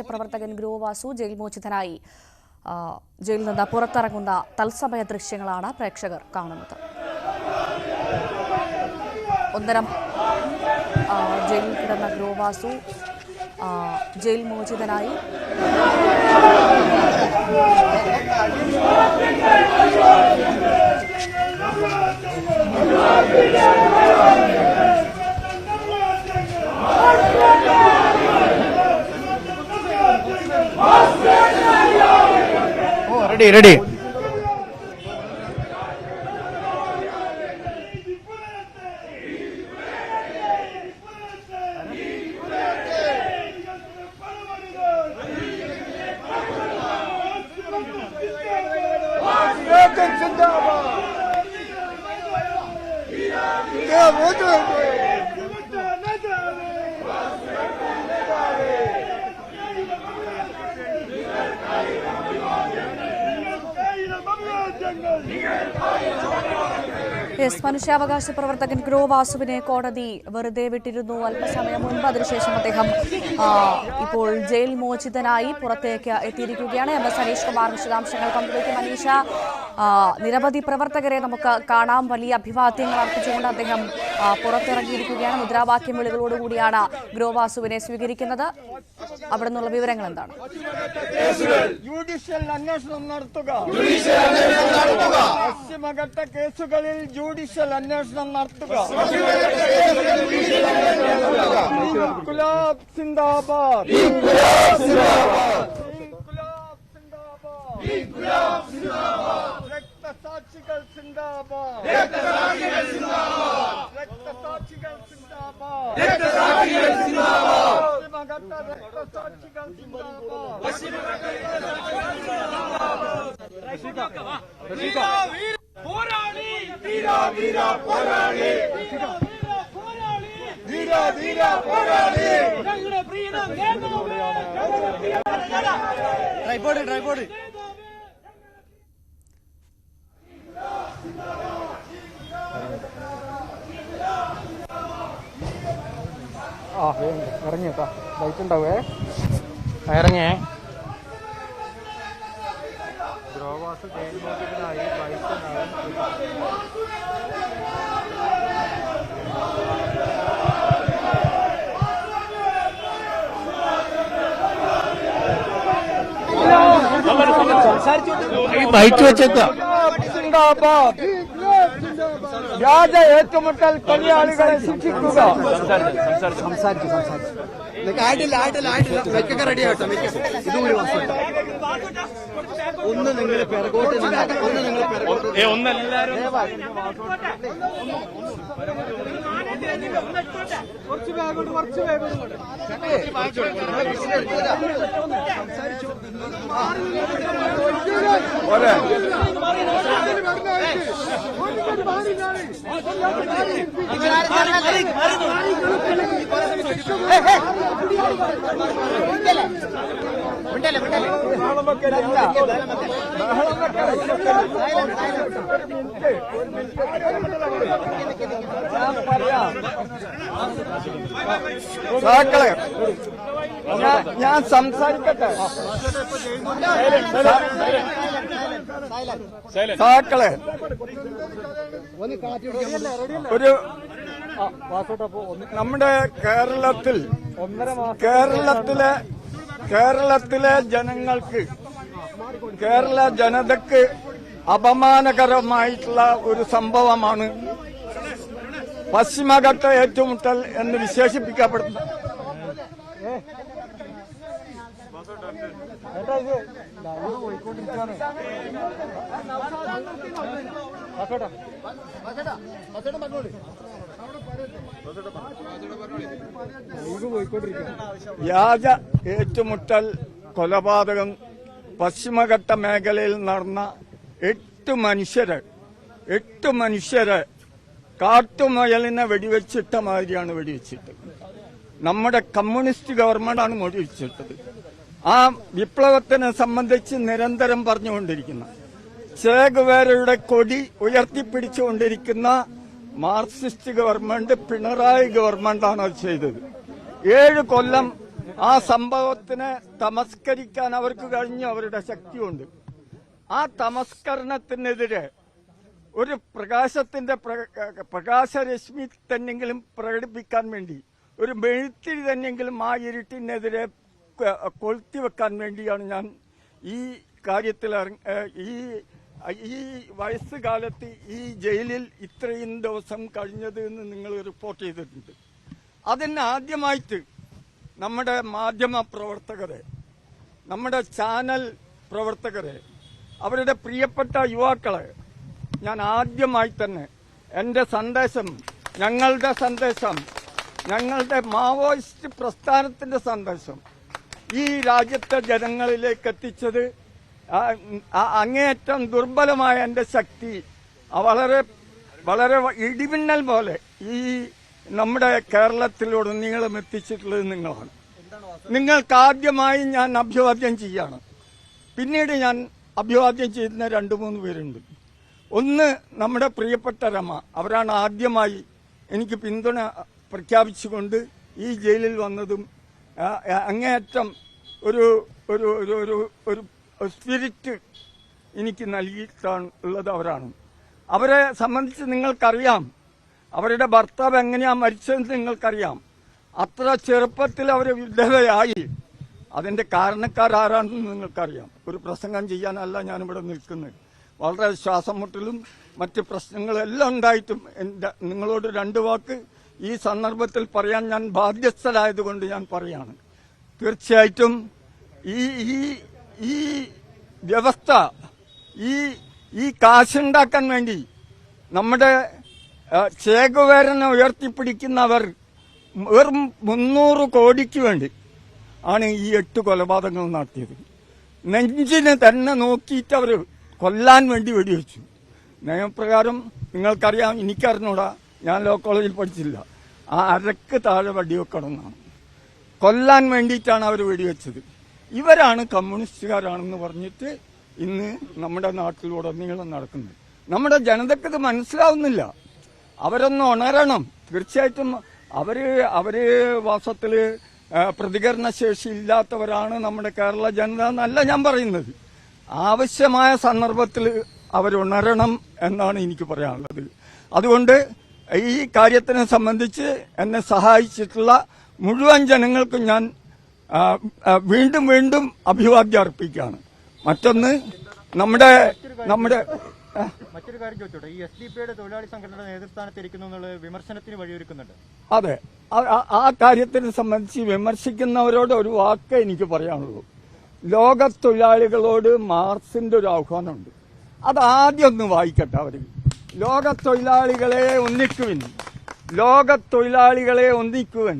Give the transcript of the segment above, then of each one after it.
പ്രവർത്തകൻ ഗ്രൂവാസു ജയിൽ മോചിതനായി ജയിലിൽ നിന്ന് പുറത്തിറങ്ങുന്ന തത്സമയ ദൃശ്യങ്ങളാണ് പ്രേക്ഷകർ കാണുന്നത്. ഒന്നരം ജയിലിൽ കിടന്ന ഗ്രൂവാസു ജയിൽ മോചിതനായി ready. മനുഷ്യാവകാശ പ്രവർത്തകൻ ഗ്രൂവാസുവിനെ കോടതി വെറുതെ വിട്ടിരുന്നു. അല്പസമയം മുൻപ് അതിനുശേഷം അദ്ദേഹം ഇപ്പോൾ ജയിൽ മോചിതനായി പുറത്തേക്ക് എത്തിയിരിക്കുകയാണ്. MS അനീഷ് കുമാർ വിശദാംശങ്ങൾ പങ്കുവയ്ക്കും. അനീഷ, നിരവധി പ്രവർത്തകരെ നമുക്ക് കാണാം. വലിയ അഭിവാദ്യങ്ങൾ അർപ്പിച്ചുകൊണ്ട് അദ്ദേഹം പുറത്തിറങ്ങിയിരിക്കുകയാണ്. മുദ്രാവാക്യം വിളികളോടുകൂടിയാണ് ഗ്രൂവാസുവിനെ സ്വീകരിക്കുന്നത്. അവിടെ നിന്നുള്ള വിവരങ്ങൾ എന്താണ്? ജുഡീഷ്യൽ അന്വേഷണം നടത്തുക. പശ്ചിമഘട്ട കേസുകളിൽ ജുഡീഷ്യൽ അന്വേഷണം നടത്തുക. ഇൻക്ലാബ് സിന്ദാബാദ്. രക്തസാക്ഷികൾ സിന്ദാബാദ്. രക്തസാക്ഷികൾ സിന്ദാബാദ്. രക്തസാക്ഷികൾ സിന്ദാബാദ്. പശ്ചിമഘട്ട രക്തസാക്ഷികൾ സിന്ദാബാദ്. പോരാളി വീര വീര പോരാളി വീര വീര പോരാളി ഞങ്ങളുടെ പ്രിയ ട്രൈപോഡ് ഇറങ്ങിട്ടാ ലൈറ്റ് ഉണ്ടാവേ ഇറങ്ങേ. ഗ്രോവാസ് ജയിൽ മോചിതനായി ബൈക്ക് വെച്ചേക്കാം. വ്യാജ ഏറ്റുമുട്ടൽ കൊലയാളികളെ ശിക്ഷിക്കുക. റെഡി ആട്ടോ. ഇതുകൂടി ഒന്ന് നിങ്ങൾ പിറകോട്ട് ഒന്നെല്ലാരും കുറച്ച് വേഗം ഞാൻ സംസാരിക്കട്ടെ. സാക്കളെ ഒരു നമ്മുടെ കേരളത്തിലെ ജനങ്ങൾക്ക്, കേരള ജനതയ്ക്ക് അപമാനകരമായിട്ടുള്ള ഒരു സംഭവമാണ് പശ്ചിമഘട്ട ഏറ്റുമുട്ടൽ എന്ന് വിശേഷിപ്പിക്കപ്പെടുന്നത്. വ്യാജ ഏറ്റുമുട്ടൽ കൊലപാതകം പശ്ചിമഘട്ട മേഖലയിൽ നടന്ന 8 മനുഷ്യരെ കാട്ടുമുയലിനെ വെടിവെച്ചിട്ട മാതിരിയാണ് വെടിവെച്ചിട്ടത്. നമ്മുടെ കമ്മ്യൂണിസ്റ്റ് ഗവൺമെന്റാണ് വെടിവെച്ചിട്ടത്. ആ വിപ്ലവത്തിനെ സംബന്ധിച്ച് നിരന്തരം പറഞ്ഞുകൊണ്ടിരിക്കുന്ന, ചേഗുവേരയുടെ കൊടി ഉയർത്തിപ്പിടിച്ചുകൊണ്ടിരിക്കുന്ന മാർക്സിസ്റ്റ് ഗവൺമെന്റ്, പിണറായി ഗവൺമെന്റാണ് അത് ചെയ്തത്. 7 കൊല്ലം ആ സംഭവത്തിനെ തമസ്കരിക്കാൻ അവർക്ക് കഴിഞ്ഞു, അവരുടെ ശക്തിയുണ്ട്. ആ തമസ്കരണത്തിനെതിരെ ഒരു പ്രകാശരശ്മി തന്നെങ്കിലും പ്രകടിപ്പിക്കാൻ വേണ്ടി, ഒരു മെഴുത്തിരി തന്നെങ്കിലും ആ ഇരുട്ടിനെതിരെ കൊളുത്തിവെക്കാൻ വേണ്ടിയാണ് ഞാൻ ഈ കാര്യത്തിൽ ഈ വയസ്സുകാലത്ത് ഈ ജയിലിൽ ഇത്രയും ദിവസം കഴിഞ്ഞത് എന്ന് നിങ്ങൾ റിപ്പോർട്ട് ചെയ്തിട്ടുണ്ട്. അതിന് ആദ്യമായിട്ട് നമ്മുടെ മാധ്യമ പ്രവർത്തകരെ, നമ്മുടെ ചാനൽ പ്രവർത്തകരെ, അവരുടെ പ്രിയപ്പെട്ട യുവാക്കളെ ഞാൻ ആദ്യമായി തന്നെ എൻ്റെ സന്ദേശം, ഞങ്ങളുടെ മാവോയിസ്റ്റ് പ്രസ്ഥാനത്തിന്റെ സന്ദേശം ഈ രാജ്യത്തെ ജനങ്ങളിലേക്ക് എത്തിച്ചത് അങ്ങേയറ്റം ദുർബലമായ എൻ്റെ ശക്തി വളരെ വളരെ ഇടിമിന്നൽ പോലെ ഈ നമ്മുടെ കേരളത്തിലുടനീളം എത്തിച്ചിട്ടുള്ളത് നിങ്ങളാണ്. നിങ്ങൾക്ക് ആദ്യമായി ഞാൻ അഭിവാദ്യം ചെയ്യാണ്. പിന്നീട് ഞാൻ അഭിവാദ്യം ചെയ്യുന്ന 2-3 പേരുണ്ട്. ഒന്ന് നമ്മുടെ പ്രിയപ്പെട്ട രമ, അവരാണ് ആദ്യമായി എനിക്ക് പിന്തുണ പ്രഖ്യാപിച്ചുകൊണ്ട് ഈ ജയിലിൽ വന്നതും അങ്ങേയറ്റം ഒരു ഒരു ഒരു ഒരു സ്പിരിറ്റ് എനിക്ക് നൽകിയിട്ടുള്ളത് അവരാണ്. അവരെ സംബന്ധിച്ച് നിങ്ങൾക്കറിയാം, അവരുടെ ഭർത്താവ് എങ്ങനെയാ മരിച്ചതെന്ന് നിങ്ങൾക്കറിയാം. അത്ര ചെറുപ്പത്തിൽ അവർ വിധവയായി. അതിന്റെ കാരണക്കാരാരാണെന്ന് നിങ്ങൾക്കറിയാം. ഒരു പ്രസംഗം ചെയ്യാനല്ല ഞാനിവിടെ നിൽക്കുന്നത്. വളരെ ശ്വാസം മുട്ടലും മറ്റ് പ്രശ്നങ്ങളെല്ലാം ഉണ്ടായിട്ടും നിങ്ങളോട് 2 വാക്ക് ഈ സന്ദർഭത്തിൽ പറയാൻ ഞാൻ ബാധ്യസ്ഥരായതുകൊണ്ട് ഞാൻ പറയാണ്. തീർച്ചയായിട്ടും ഈ വ്യവസ്ഥ ഈ കാശുണ്ടാക്കാൻ വേണ്ടി നമ്മുടെ ചേകുവേരനെ ഉയർത്തിപ്പിടിക്കുന്നവർ വെറും 300 കോടിക്ക് വേണ്ടി ആണ് ഈ 8 കൊലപാതകങ്ങൾ നടത്തിയത്. നെഞ്ചിന് തന്നെ നോക്കിയിട്ട് അവർ കൊല്ലാൻ വേണ്ടി വെടിവെച്ചു. നിയമപ്രകാരം നിങ്ങൾക്കറിയാം, എനിക്കറിഞ്ഞൂടാ, ഞാൻ ലോ കോളേജിൽ പഠിച്ചില്ല. ആ അരക്ക് താഴെ വെടിവെക്കണമെന്നാണ്. കൊല്ലാൻ വേണ്ടിയിട്ടാണ് അവർ വെടിവെച്ചത്. ഇവരാണ് കമ്മ്യൂണിസ്റ്റുകാരാണെന്ന് പറഞ്ഞിട്ട് ഇന്ന് നമ്മുടെ നാട്ടിലുടനീളം നടക്കുന്നത്. നമ്മുടെ ജനതയ്ക്ക് ഇത് മനസ്സിലാവുന്നില്ല. അവരൊന്ന് ഉണരണം. തീർച്ചയായിട്ടും അവര് വാസത്തില് പ്രതികരണശേഷി ഇല്ലാത്തവരാണ് നമ്മുടെ കേരള ജനത എന്നല്ല ഞാൻ പറയുന്നത്. ആവശ്യമായ സന്ദർഭത്തിൽ അവരുണരണം എന്നാണ് എനിക്ക് പറയാനുള്ളത്. അതുകൊണ്ട് ഈ കാര്യത്തിനെ സംബന്ധിച്ച് എന്നെ സഹായിച്ചിട്ടുള്ള മുഴുവൻ ജനങ്ങൾക്കും ഞാൻ വീണ്ടും വീണ്ടും അഭിവാദ്യം അർപ്പിക്കുകയാണ്. മറ്റൊന്ന് മറ്റൊരു കാര്യം ചോദിച്ചോട്ടെ, ഈ SDP-യുടെ തൊഴിലാളി സംഘടനയുടെ നേതൃസ്ഥാനത്തിരിക്കുന്നു എന്നുള്ള വിമർശനത്തിന് വഴിയൊരുക്കുന്നുണ്ട്. അതെ, ആ കാര്യത്തിനെ സംബന്ധിച്ച് വിമർശിക്കുന്നവരോട് ഒരു വാക്ക് എനിക്ക് പറയാനുള്ളൂ. ലോക തൊഴിലാളികളോട് മാർക്സിന്റെ ഒരു ആഹ്വാനമുണ്ട്. അത് ആദ്യം ഒന്ന് വായിക്കട്ടെ അവര്. ലോക തൊഴിലാളികളെ ഒന്നിക്കുവൻ,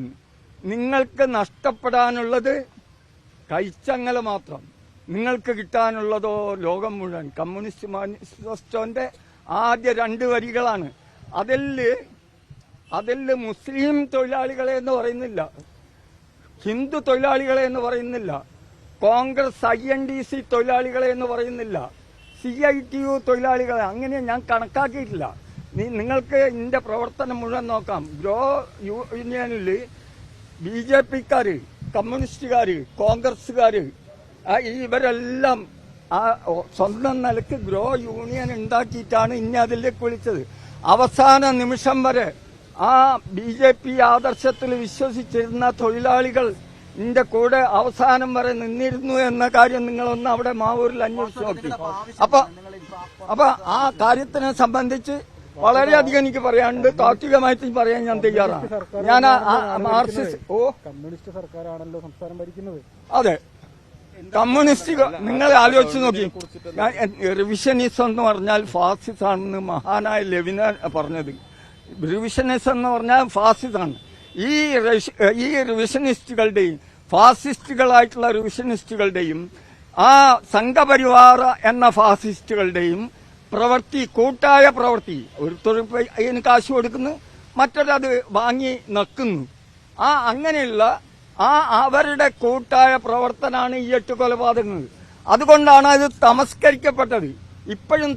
നിങ്ങൾക്ക് നഷ്ടപ്പെടാനുള്ളത് കൈച്ചങ്ങല മാത്രം, നിങ്ങൾക്ക് കിട്ടാനുള്ളതോ ലോകം മുഴുവൻ. കമ്മ്യൂണിസ്റ്റ് മാനിഫെസ്റ്റോന്റെ ആദ്യ 2 വരികളാണ്. അതിൽ മുസ്ലിം തൊഴിലാളികളെ എന്ന് പറയുന്നില്ല, ഹിന്ദു തൊഴിലാളികളെ എന്ന് പറയുന്നില്ല, കോൺഗ്രസ് INDC തൊഴിലാളികളെ എന്ന് പറയുന്നില്ല, CITU തൊഴിലാളികളെ അങ്ങനെ ഞാൻ കണക്കാക്കിയിട്ടില്ല. നിങ്ങൾക്ക് ഇതിന്റെ പ്രവർത്തനം മുഴുവൻ നോക്കാം. ഗ്രോ യൂണിയനിൽ BJP-ക്കാര്, കമ്മ്യൂണിസ്റ്റുകാര്, കോൺഗ്രസുകാര് ഇവരെല്ലാം സ്വന്തം നിലക്ക് ഗ്രോ യൂണിയൻ ഉണ്ടാക്കിയിട്ടാണ് ഇനി അതിലേക്ക് വിളിച്ചത്. അവസാന നിമിഷം വരെ ആ BJP ആദർശത്തിൽ വിശ്വസിച്ചിരുന്ന തൊഴിലാളികൾ ഇതിന്റെ കൂടെ അവസാനം വരെ നിന്നിരുന്നു എന്ന കാര്യം നിങ്ങളൊന്ന് അവിടെ മാവൂരിൽ അന്വേഷിച്ച് നോക്കി. അപ്പൊ ആ കാര്യത്തിനെ സംബന്ധിച്ച് വളരെയധികം എനിക്ക് പറയാനുണ്ട്. താത്വികമായിട്ട് പറയാൻ ഞാൻ തയ്യാറാണ്. ഞാൻ കമ്മ്യൂണിസ്റ്റ് സർക്കാരാണല്ലോ സംസ്ഥാനം ഭരിക്കുന്നത്. അതെ, കമ്മ്യൂണിസ്റ്റ് നിങ്ങൾ ആലോചിച്ച് നോക്കി. റിവിഷനിസം എന്ന് പറഞ്ഞാൽ ഫാസിസാണെന്ന് മഹാനായ ലെവിന പറഞ്ഞത്. റിവിഷനിസം എന്ന് പറഞ്ഞാൽ ഫാസിസാണ്. ഈ റിവിഷനിസ്റ്റുകളുടെയും ഫാസിസ്റ്റുകളായിട്ടുള്ള റിവിഷനിസ്റ്റുകളുടെയും ആ സംഘപരിവാർ എന്ന ഫാസിസ്റ്റുകളുടെയും പ്രവൃത്തി, കൂട്ടായ പ്രവൃത്തി. ഒരു തൊഴിൽ കാശ് കൊടുക്കുന്നു, മറ്റൊരത് വാങ്ങി നക്കുന്നു. അങ്ങനെയുള്ള അവരുടെ കൂട്ടായ പ്രവർത്തനമാണ് ഈ 8 കൊലപാതകങ്ങൾ. അതുകൊണ്ടാണ് അത് തമസ്കരിക്കപ്പെട്ടത്. ഇപ്പോഴും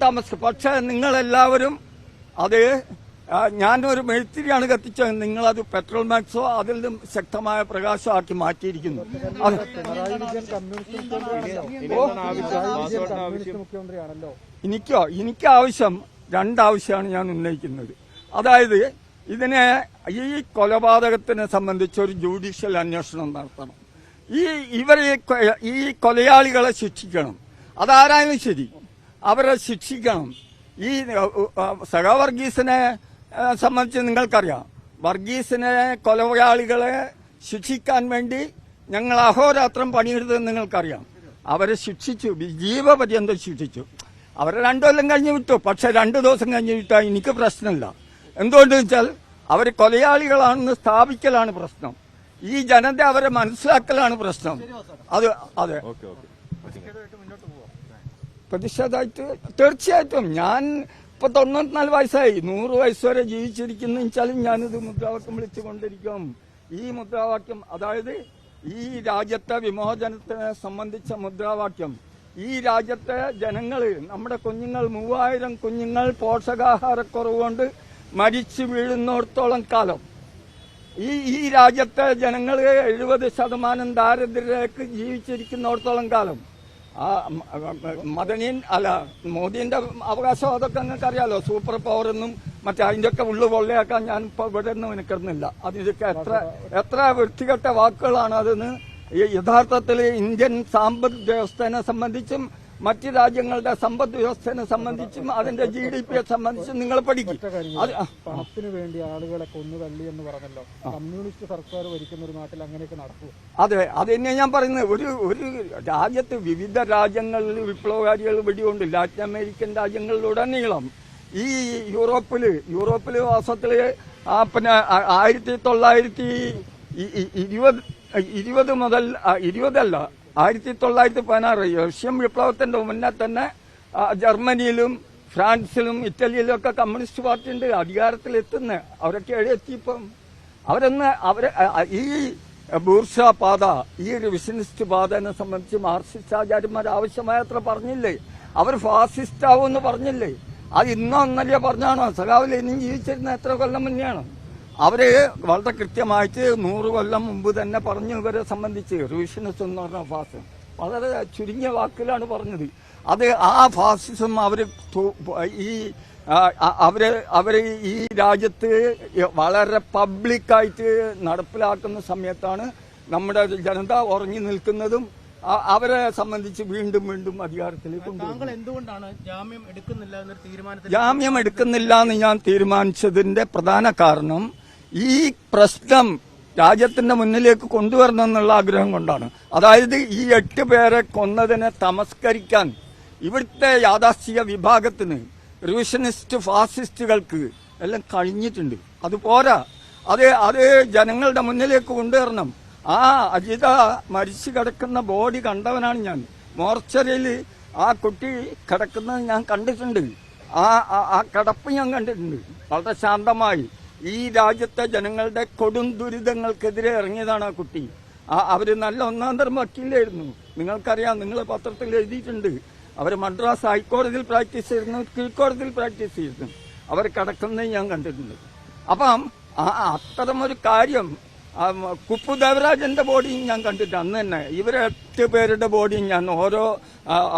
പക്ഷെ നിങ്ങളെല്ലാവരും അത് ഞാനൊരു മെഴുത്തിരിയാണ് കത്തിച്ചത്, നിങ്ങളത് പെട്രോൾ മാക്സോ അതിൽ നിന്നും ശക്തമായ പ്രകാശമാക്കി മാറ്റിയിരിക്കുന്നു. അത് പിണറായി വിജയൻ കമ്മ്യൂണിസ്റ്റ് മുഖ്യമന്ത്രിയാണല്ലോ. എനിക്ക് ആവശ്യം രണ്ടാവശ്യമാണ് ഞാൻ ഉന്നയിക്കുന്നത്. അതായത് ഇതിനെ ഈ കൊലപാതകത്തിനെ സംബന്ധിച്ച് ഒരു ജുഡീഷ്യൽ അന്വേഷണം നടത്തണം. ഈ കൊലയാളികളെ ശിക്ഷിക്കണം. അതാരായാലും ശരി അവരെ ശിക്ഷിക്കണം. ഈ സഹവർഗീസിനെ സംബന്ധിച്ച് നിങ്ങൾക്കറിയാം, വർഗീസിനെ കൊലയാളികളെ ശിക്ഷിക്കാൻ വേണ്ടി ഞങ്ങൾ അഹോരാത്രം പണിയെടുത്തതെന്ന് നിങ്ങൾക്കറിയാം. അവരെ ശിക്ഷിച്ചു, ജീവപര്യന്തം ശിക്ഷിച്ചു. അവരെ 2 കൊല്ലം കഴിഞ്ഞ് വിട്ടു. പക്ഷെ 2 ദിവസം കഴിഞ്ഞ് വിട്ടാൽ എനിക്ക് പ്രശ്നമില്ല. എന്തുകൊണ്ടെന്ന് വെച്ചാൽ അവർ കൊലയാളികളാണെന്ന് സ്ഥാപിക്കലാണ് പ്രശ്നം. ഈ ജനത അവരെ മനസ്സിലാക്കലാണ് പ്രശ്നം. അതെ, പ്രതിഷേധമായിട്ട് തീർച്ചയായിട്ടും ഞാൻ ഇപ്പൊ 94 വയസ്സായി. 100 വയസ്സ് വരെ ജീവിച്ചിരിക്കുന്നു വെച്ചാലും ഞാനിത് മുദ്രാവാക്യം വിളിച്ചുകൊണ്ടിരിക്കും. ഈ മുദ്രാവാക്യം, അതായത് ഈ രാജ്യത്തെ വിമോചനത്തിനെ സംബന്ധിച്ച മുദ്രാവാക്യം. ഈ രാജ്യത്തെ ജനങ്ങള്, നമ്മുടെ കുഞ്ഞുങ്ങൾ, 3000 കുഞ്ഞുങ്ങൾ പോഷകാഹാരക്കുറവ് കൊണ്ട് മരിച്ചു വീഴുന്നിടത്തോളം കാലം, ഈ രാജ്യത്തെ ജനങ്ങൾ 70% ദാരിദ്ര്യത്തിലേക്ക് ജീവിച്ചിരിക്കുന്നിടത്തോളം കാലം, മോദിന്റെ അവകാശവാദമൊക്കെ നിങ്ങൾക്ക് അറിയാലോ. സൂപ്പർ പവർ എന്നും മറ്റേ അതിന്റെയൊക്കെ ഉള്ളു കൊള്ളയാക്കാൻ ഞാൻ ഇപ്പൊ ഇവിടെ ഒന്നും നിൽക്കുന്നില്ല. അതിനൊക്കെ എത്ര വൃത്തികെട്ട വാക്കുകളാണ് അതെന്ന് യഥാർത്ഥത്തിൽ ഇന്ത്യൻ സാമ്പദ് വ്യവസ്ഥയെ സംബന്ധിച്ചും മറ്റ് രാജ്യങ്ങളുടെ സമ്പദ് വ്യവസ്ഥയെ സംബന്ധിച്ചും അതിന്റെ GDP സംബന്ധിച്ചും നിങ്ങൾ പഠിക്കും. പണത്തിന് വേണ്ടി ആളുകളെ കൊന്നുതള്ളി എന്ന് പറഞ്ഞല്ലോ. കമ്മ്യൂണിസ്റ്റ് സർക്കാർ ഭരിക്കുന്ന ഒരു നാട്ടിൽ അങ്ങനെയൊക്കെ നടക്കൂ? അതെ, അത് തന്നെയാണ് ഞാൻ പറയുന്നത്. ഒരു രാജ്യത്ത് വിവിധ രാജ്യങ്ങളിൽ വിപ്ലവകാരികൾ വെടികൊണ്ട്, ലാറ്റിൻ അമേരിക്കൻ രാജ്യങ്ങളിലുടനീളം, ഈ യൂറോപ്പില് വാസത്തില് പിന്നെ 1920 മുതൽ 1916 റഷ്യൻ വിപ്ലവത്തിന്റെ മുന്നേ തന്നെ ജർമ്മനിയിലും ഫ്രാൻസിലും ഇറ്റലിയിലും ഒക്കെ കമ്മ്യൂണിസ്റ്റ് പാർട്ടി ഉണ്ട് അധികാരത്തിലെത്തുന്നത്. അവരൊക്കെ എത്തിയപ്പം ഈ ബൂർഷാ പാത, ഈ റിവിഷനിസ്റ്റ് പാതനെ സംബന്ധിച്ച് മാർക്സിസ്റ്റ് ആചാര്യന്മാർ ആവശ്യമായത്ര പറഞ്ഞില്ലേ? അവർ ഫാസിസ്റ്റ് ആവുമെന്ന് പറഞ്ഞില്ലേ? അത് ഇന്നോ ഒന്നല്ലേ പറഞ്ഞാണോ? സഖാവിൽ ഇനിയും ജീവിച്ചിരുന്ന എത്ര കൊല്ലം മുന്നെയാണ്? അവര് വളരെ കൃത്യമായിട്ട് 100 കൊല്ലം മുമ്പ് തന്നെ പറഞ്ഞു. ഇവരെ സംബന്ധിച്ച് റിവിഷനിസ്റ്റ് എന്ന് പറഞ്ഞ ഫാസിസം വളരെ ചുരുങ്ങിയ വാക്കിലാണ് പറഞ്ഞത്. അത് ആ ഫാസിസം അവര് ഈ രാജ്യത്ത് വളരെ പബ്ലിക്കായിട്ട് നടപ്പിലാക്കുന്ന സമയത്താണ് നമ്മുടെ ജനത ഉറങ്ങി നിൽക്കുന്നതും അവരെ സംബന്ധിച്ച് വീണ്ടും അധികാരത്തിലേക്ക് കൊണ്ടുവരും. എന്തുകൊണ്ടാണ് ജാമ്യം എടുക്കുന്നില്ല എന്ന് ഞാൻ തീരുമാനിച്ചതിന്റെ പ്രധാന കാരണം ഈ പ്രശ്നം രാജ്യത്തിന്റെ മുന്നിലേക്ക് കൊണ്ടുവരണം എന്നുള്ള ആഗ്രഹം കൊണ്ടാണ്. അതായത് ഈ 8 പേരെ കൊന്നതിനെ തമസ്കരിക്കാൻ ഇവിടുത്തെ യാഥാസ്ഥിക വിഭാഗത്തിന്, റിവിഷനിസ്റ്റ് ഫാസിസ്റ്റുകൾക്ക് എല്ലാം കഴിഞ്ഞിട്ടുണ്ട്. അതുപോരാ, അത് ജനങ്ങളുടെ മുന്നിലേക്ക് കൊണ്ടുവരണം. അജിത മരിച്ചു കിടക്കുന്ന ബോഡി കണ്ടവനാണ് ഞാൻ. മോർച്ചറിയിൽ ആ കുട്ടി കിടക്കുന്നത് ഞാൻ കണ്ടിട്ടുണ്ട്. ആ കിടപ്പ് ഞാൻ കണ്ടിട്ടുണ്ട്. വളരെ ശാന്തമായി ഈ രാജ്യത്തെ ജനങ്ങളുടെ കൊടും ദുരിതങ്ങൾക്കെതിരെ ഇറങ്ങിയതാണ് ആ കുട്ടി. അവര് നല്ല 1-ാം തരം വക്കീലായിരുന്നു. നിങ്ങൾക്കറിയാം, നിങ്ങൾ പത്രത്തിൽ എഴുതിയിട്ടുണ്ട്. അവർ മദ്രാസ് ഹൈക്കോടതിയിൽ പ്രാക്ടീസ് ചെയ്തിരുന്നു, കീഴ്ക്കോടതിയിൽ പ്രാക്ടീസ് ചെയ്തിരുന്നു. അവർ കിടക്കുന്നത് ഞാൻ കണ്ടിട്ടുണ്ട്. അപ്പം അത്തരമൊരു കാര്യം കുപ്പു ദേവരാജന്റെ ബോഡിയും ഞാൻ കണ്ടിട്ട് അന്ന് തന്നെ. ഇവരെ 8 പേരുടെ ബോഡിയും ഞാൻ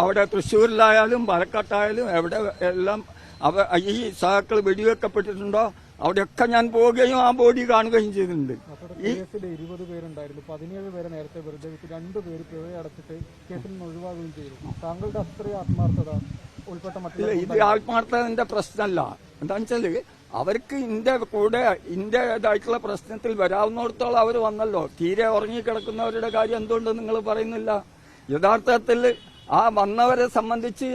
അവിടെ തൃശ്ശൂരിലായാലും പാലക്കാട്ടായാലും എവിടെ എല്ലാം ഈ സഹാക്കൾ വെടിവെക്കപ്പെട്ടിട്ടുണ്ടോ അവിടെയൊക്കെ ഞാൻ പോവുകയും ആ ബോഡി കാണുകയും ചെയ്തിട്ടുണ്ട്. ഈ കേസിൽ 20 പേരുണ്ടായിരുന്നു. 17 പേരെ നേരത്തെ വെറുതെ വിട്ട് 2 പേര് പിഴ അടച്ചിട്ട് കേസിൽ നിന്ന് ഒഴിവാകുകയും ചെയ്തു. താങ്കളുടെ അത്രയും ആത്മാർത്ഥത ഉൾപ്പെട്ട ഇത് ആത്മാർത്ഥതന്റെ പ്രശ്നമല്ല. എന്താണെന്ന് വെച്ചാല് അവർക്ക് ഇന്ത്യതായിട്ടുള്ള പ്രശ്നത്തിൽ വരാവുന്നിടത്തോളം അവർ വന്നല്ലോ. തീരെ ഉറങ്ങിക്കിടക്കുന്നവരുടെ കാര്യം എന്തുകൊണ്ട് നിങ്ങൾ പറയുന്നില്ല? യഥാർത്ഥത്തിൽ ആ വന്നവരെ സംബന്ധിച്ച്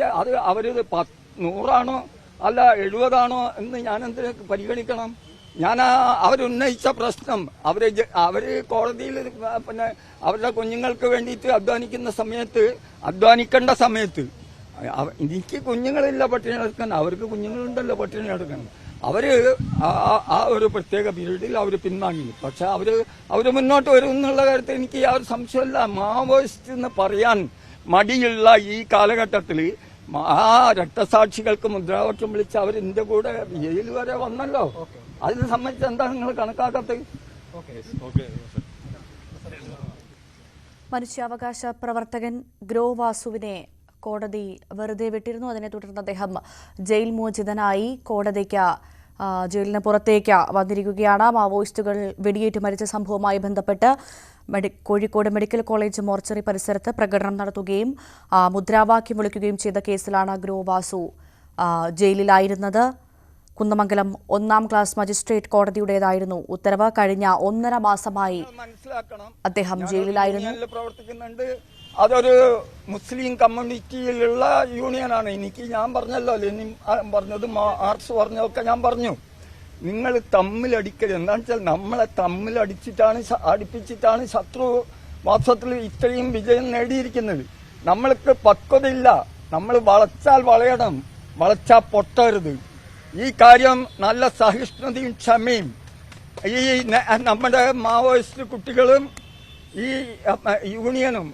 അവര് 100 അല്ല 70 എന്ന് ഞാൻ എന്തിനു പരിഗണിക്കണം? ഞാൻ അവരുന്നയിച്ച പ്രശ്നം അവര് കോടതിയിൽ പിന്നെ അവരുടെ കുഞ്ഞുങ്ങൾക്ക് വേണ്ടിയിട്ട് അധ്വാനിക്കേണ്ട സമയത്ത് എനിക്ക് കുഞ്ഞുങ്ങളില്ല പട്ടിണി എടുക്കാൻ, അവർക്ക് കുഞ്ഞുങ്ങളുണ്ടല്ലോ പട്ടിണി എടുക്കണം. അവര് ആ ഒരു പ്രത്യേക പീരീഡിൽ അവർ പിൻവാങ്ങി. പക്ഷെ അവര് മുന്നോട്ട് വരും എന്നുള്ള കാര്യത്തിൽ എനിക്ക് യാതൊരു സംശയമില്ല. മാവോയിസ്റ്റ് എന്ന് പറയാൻ മടിയുള്ള ഈ കാലഘട്ടത്തിൽ ആ രക്തസാക്ഷികൾക്ക് മുദ്രാവാക്യം വിളിച്ച് അവരിന്റെ കൂടെ ജയിൽ വരെ വന്നല്ലോ. അതിനെ സംബന്ധിച്ച് എന്താ നിങ്ങൾ കണക്കാക്കാത്തത്? മനുഷ്യാവകാശ പ്രവർത്തകൻ ഗ്രോ വാസുവിനെ കോടതി വെറുതെ വിട്ടിരുന്നു. അതിനെ തുടർന്ന് അദ്ദേഹം ജയിൽ മോചിതനായി ജയിലിന് പുറത്തേക്ക് വന്നിരിക്കുകയാണ്. മാവോയിസ്റ്റുകൾ വെടിയേറ്റ് മരിച്ച സംഭവവുമായി ബന്ധപ്പെട്ട് കോഴിക്കോട് മെഡിക്കൽ കോളേജ് മോർച്ചറി പരിസരത്ത് പ്രകടനം നടത്തുകയും മുദ്രാവാക്യം വിളിക്കുകയും ചെയ്ത കേസിലാണ് ഗ്രോ വാസു ജയിലിലായിരുന്നത്. കുന്നമംഗലം 1ാം ക്ലാസ് മജിസ്ട്രേറ്റ് കോടതിയുടേതായിരുന്നു ഉത്തരവ്. കഴിഞ്ഞ 1.5 മാസമായി അദ്ദേഹം ജയിലിലായിരുന്നു. പ്രവർത്തിക്കുന്നുണ്ട്. അതൊരു മുസ്ലിം കമ്മ്യൂണിറ്റിയിലുള്ള യൂണിയനാണ്. ഞാൻ പറഞ്ഞല്ലോ, ലെനിൻ പറഞ്ഞത്, മാർക്സ് പറഞ്ഞതൊക്കെ ഞാൻ പറഞ്ഞു. നിങ്ങൾ തമ്മിലടിക്കരുത്. എന്താണെന്ന് വെച്ചാൽ നമ്മളെ അടുപ്പിച്ചിട്ടാണ് ശത്രു വാസ്തവത്തിൽ ഇത്രയും വിജയം നേടിയിരിക്കുന്നത്. നമ്മൾക്ക് പക്വതയില്ല. നമ്മൾ വളച്ചാൽ വളയണം, വളച്ചാൽ പൊട്ടരുത്. ഈ കാര്യം നല്ല സഹിഷ്ണുതയും ക്ഷമയും ഈ നമ്മുടെ മാവോയിസ്റ്റ് കുട്ടികളും ഈ യൂണിയനും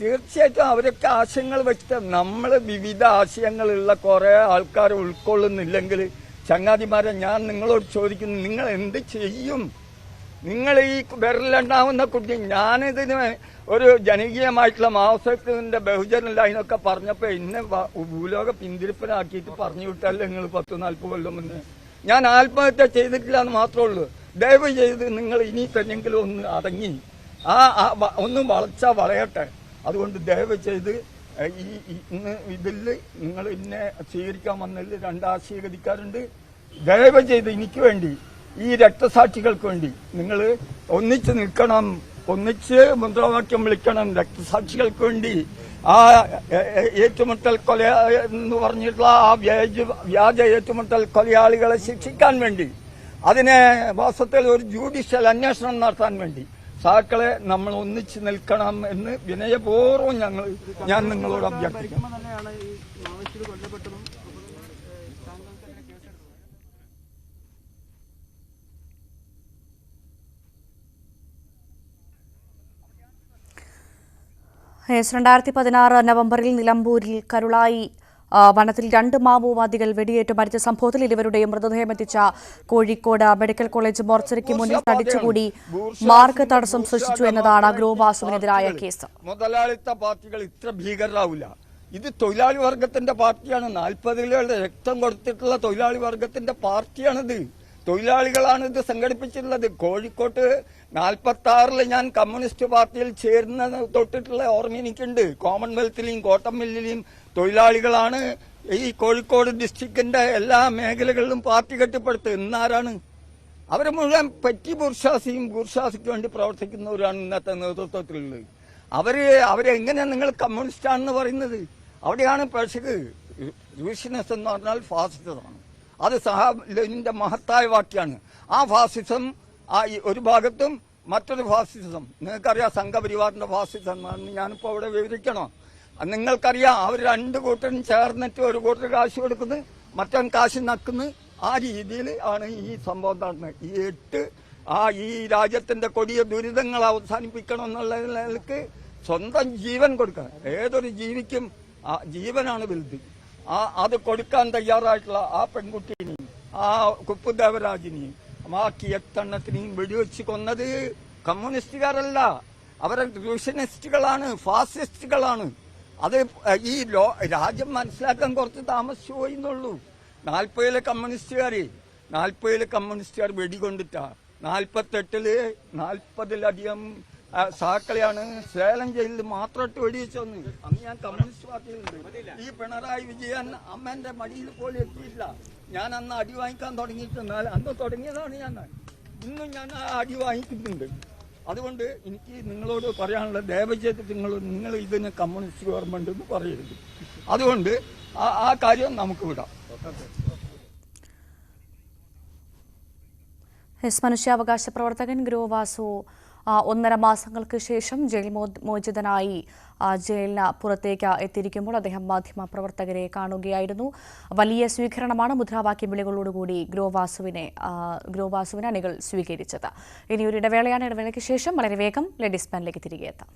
തീർച്ചയായിട്ടും അവരൊക്കെ ആശയങ്ങൾ വെച്ചിട്ട് നമ്മൾ വിവിധ ആശയങ്ങളുള്ള കുറെ ആൾക്കാരെ ഉൾക്കൊള്ളുന്നില്ലെങ്കിൽ ചങ്ങാതിമാരെ, ഞാൻ നിങ്ങളോട് ചോദിക്കുന്നു, നിങ്ങൾ എന്ത് ചെയ്യും? നിങ്ങൾ ഈ വിരലുണ്ടാവുന്ന കുട്ടി, ഞാനിതിന് ഒരു ജനകീയമായിട്ടുള്ള മാവോയിസ്റ്റിന്റെ ബഹുജന ലൈനൊക്കെ പറഞ്ഞപ്പോൾ എന്നെ ഭൂലോക പിന്തിരിപ്പനാക്കിയിട്ട് പറഞ്ഞു വിട്ടല്ലേ നിങ്ങൾ 10-40 കൊല്ലം മുന്നേ. ഞാൻ ആത്മഹത്യ ചെയ്തിട്ടില്ല എന്ന് മാത്രമേ ഉള്ളൂ. ദയവ് ചെയ്ത് നിങ്ങൾ ഇനി തന്നെങ്കിലും ഒന്ന് അടങ്ങി ഒന്ന് വളച്ചാൽ വളയട്ടെ. അതുകൊണ്ട് ദയവ് ചെയ്ത് ഇന്ന് ഇതിൽ നിങ്ങൾ ഇന്നെ സ്വീകരിക്കാൻ വന്നതിൽ 2 ആശീർവദിക്കാറുണ്ട്. ദയവ് ചെയ്ത് എനിക്ക് വേണ്ടി, ഈ രക്തസാക്ഷികൾക്ക് വേണ്ടി നിങ്ങൾ ഒന്നിച്ച് നിൽക്കണം, ഒന്നിച്ച് മുദ്രാവാക്യം വിളിക്കണം. രക്തസാക്ഷികൾക്ക് വേണ്ടി ആ ഏറ്റുമുട്ടൽ കൊല എന്ന് പറഞ്ഞിട്ടുള്ള ആ വ്യാജ ഏറ്റുമുട്ടൽ കൊലയാളികളെ ശിക്ഷിക്കാൻ വേണ്ടി, അതിനെ വാസ്തവത്തിൽ ഒരു ജുഡീഷ്യൽ അന്വേഷണം നടത്താൻ വേണ്ടി സാക്കളെ നമ്മൾ ഒന്നിച്ച് നിൽക്കണം എന്ന് വിനയപൂർവ്വം ഞാൻ നിങ്ങളോട് അഭ്യർത്ഥിക്കും. യെസ്, 2016 നവംബറിൽ നിലമ്പൂരിൽ കരുളായി വനത്തിൽ 2 മാവോവാദികൾ വെടിയേറ്റ് മരിച്ച സംഭവത്തിൽ ഇരുവരുടെയും മൃതദേഹം എത്തിച്ച കോഴിക്കോട് മെഡിക്കൽ കോളേജ് മോർച്ചറിക്ക് മുന്നിൽ തടിച്ചുകൂടി മാർഗ തടസ്സം സൃഷ്ടിച്ചു എന്നതാണ് ഗ്രോ വാസുവിനെതിരായ കേസ്. മുതലാളിത്ത പാർട്ടികൾ ഇത്ര ഭീകരരാവില്ല. ഇത് തൊഴിലാളി വർഗത്തിന്റെ പാർട്ടിയാണ്. 40കളുടെ രക്തം കൊടുത്തിട്ടുള്ള തൊഴിലാളി വർഗത്തിന്റെ പാർട്ടിയാണിത്. തൊഴിലാളികളാണ് ഇത് സംഘടിപ്പിച്ചിട്ടുള്ളത്. കോഴിക്കോട്ട് 46 ഞാൻ കമ്മ്യൂണിസ്റ്റ് പാർട്ടിയിൽ ചേർന്ന് തൊട്ടിട്ടുള്ള ഓർമ്മ എനിക്കുണ്ട്. കോമൺവെൽത്തിലെയും കോട്ടൺ മില്ലിലെയും തൊഴിലാളികളാണ് ഈ കോഴിക്കോട് ഡിസ്ട്രിക്റ്റിന്റെ എല്ലാ മേഖലകളിലും പാർട്ടി കെട്ടിപ്പടുത്ത്. ഇന്നാരാണ് അവർ മുഴുവൻ പെറ്റി ബൂർഷാസിക്ക് വേണ്ടി പ്രവർത്തിക്കുന്നവരാണ് ഇന്നത്തെ നേതൃത്വത്തിലുള്ളത്. അവരെങ്ങനെയാണ് നിങ്ങൾ കമ്മ്യൂണിസ്റ്റാണെന്ന് പറയുന്നത്? അവിടെയാണ് പക്ഷേ റൂഷിനെസ് എന്ന് പറഞ്ഞാൽ ഫാസിസമാണ്. അത് ലെനിന്റെ മഹത്തായ വാക്യാണ്. ആ ഫാസിസം ഒരു ഭാഗത്തും മറ്റൊരു ഫാസിസം, നിങ്ങൾക്കറിയാം സംഘപരിവാറിന്റെ ഫാസിസം ഞാനിപ്പോ അവിടെ വിവരിക്കണോ? നിങ്ങൾക്കറിയാം അവർ 2 കൂട്ടരും ചേർന്നിട്ട് ഒരു കൂട്ടർ കാശ് കൊടുക്കുന്നു, മറ്റവൻ കാശ് നക്കുന്നു. ആ രീതിയിൽ ആണ് ഈ സംഭവം നടന്നത്. ഈ രാജ്യത്തിന്റെ കൊടിയ ദുരിതങ്ങൾ അവസാനിപ്പിക്കണം എന്നുള്ളതിലേക്ക് സ്വന്തം ജീവൻ കൊടുക്കണം. ഏതൊരു ജീവിക്കും ജീവനാണ് വലുത്. അത് കൊടുക്കാൻ തയ്യാറായിട്ടുള്ള ആ പെൺകുട്ടീനെയും ആ കുപ്പുദേവരാജിനെയും ബാക്കി 8 എണ്ണത്തിനെയും വെടിവെച്ച് കൊന്നത് കമ്മ്യൂണിസ്റ്റുകാരല്ല, അവരെ റൂഷനിസ്റ്റുകളാണ്, ഫാസിസ്റ്റുകളാണ്. അത് ഈ രാജ്യം മനസ്സിലാക്കാൻ കുറച്ച് താമസിച്ചു പോയി എന്നുള്ളൂ. 40 കമ്മ്യൂണിസ്റ്റുകാർ വെടികൊണ്ടിട്ടാ. 48 40ലധികം സാക്കളെയാണ് സേലം ജയിലിൽ മാത്രമായിട്ട് വെടിവെച്ചൊന്ന്. അന്ന് ഞാൻ കമ്മ്യൂണിസ്റ്റ് പാർട്ടിയിലുണ്ട്. ഈ പിണറായി വിജയൻ അമ്മന്റെ മടിയിൽ പോലും എത്തിയില്ല. ഞാൻ അന്ന് അടി വാങ്ങിക്കാൻ തുടങ്ങിയിട്ടുണ്ട്. അന്ന് തുടങ്ങിയതാണ് ഞാൻ. ഇന്നും ഞാൻ ആ അടി വാങ്ങിക്കുന്നുണ്ട്. അതുകൊണ്ട് എനിക്ക് നിങ്ങളോട് പറയാനുള്ള, ദയവ് ചെയ്തിട്ട് നിങ്ങൾ ഇതിന് കമ്മ്യൂണിസ്റ്റ് ഗവൺമെന്റ് എന്ന് പറയരുത്. അതുകൊണ്ട് ആ കാര്യം നമുക്ക് വിടാം. മനുഷ്യാവകാശ പ്രവർത്തകൻ ഗ്രോ വാസു 1.5 മാസങ്ങൾക്ക് ശേഷം ജയിൽ മോചിതനായി ജയിലിന് പുറത്തേക്ക് എത്തിയിരിക്കുമ്പോൾ അദ്ദേഹം മാധ്യമപ്രവർത്തകരെ കാണുകയായിരുന്നു. വലിയ സ്വീകരണമാണ് മുദ്രാവാക്യ വിളികളോടുകൂടി ഗ്രോ വാസുവിനെ അണികൾ സ്വീകരിച്ചത്. ഇനിയൊരു ഇടവേളയാണ്. ഇടവേളയ്ക്ക് ശേഷം വളരെ വേഗം ലേഡീസ് ബാൻഡിലേക്ക് തിരികെ എത്താം.